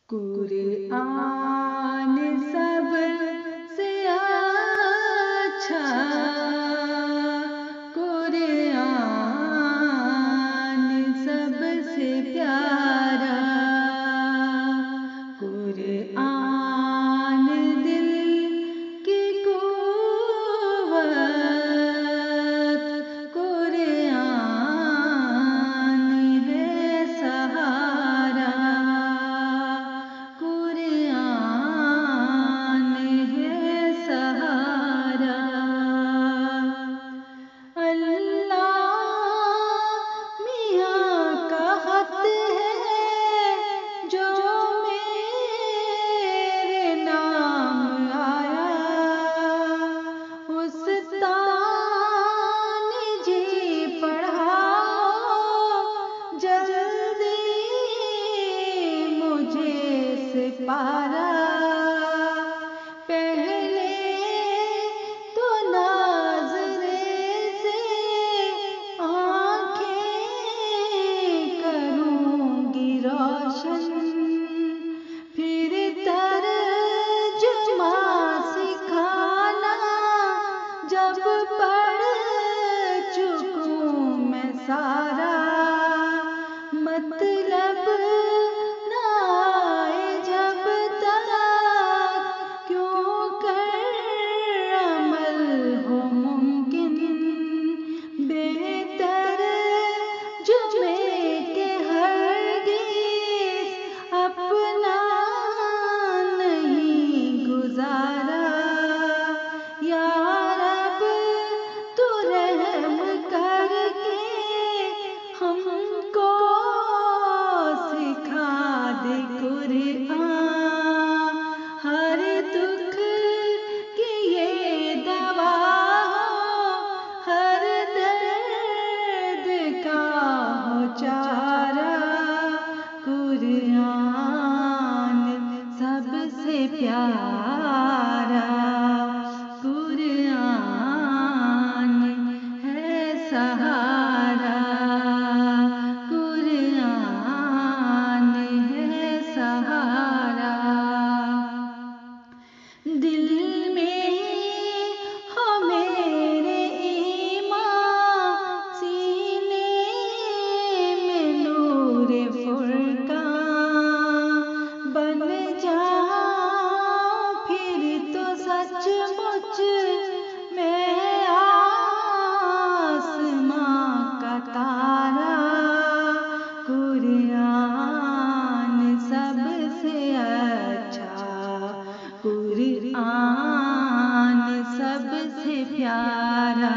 قرآن سب سے اچھا، قرآن سب سے پیارا، قرآن دل کی قوت، قرآن ہے سہارا، قرآن ہے سہارا۔ اللہ میاں کا خط ہے جو میرے نام آیا، استاد جی پڑھاؤ جلدی مجھے سپارہ، پہلے تو ناظرے سے آنکھیں کروں گی روشن، پھر ترجمہ سکھانا، جب پڑھ چکوں میں سارا، مطلب نہ آئے جب تک کیوں کر عمل ہو ممکن، بہتر جمعے کے ہرگز اپنا نہیں گزارا، یا رب تو رحم کر کے ہم کو سکھا دے قرآن، ہر دکھ کی یہ دوا ہو، ہر درد کا ہو چارہ، قرآن سب سے پیارا، قرآن ہے سہارا، قرآن ہے سہارا۔ دل میں ہو میرے ایمان، سینے میں نور فرقان، بن جاؤں پھر تو سچ مچ میں آسماں کا تارا، قرآن سب سے اچھا، قرآن سب سے پیارا۔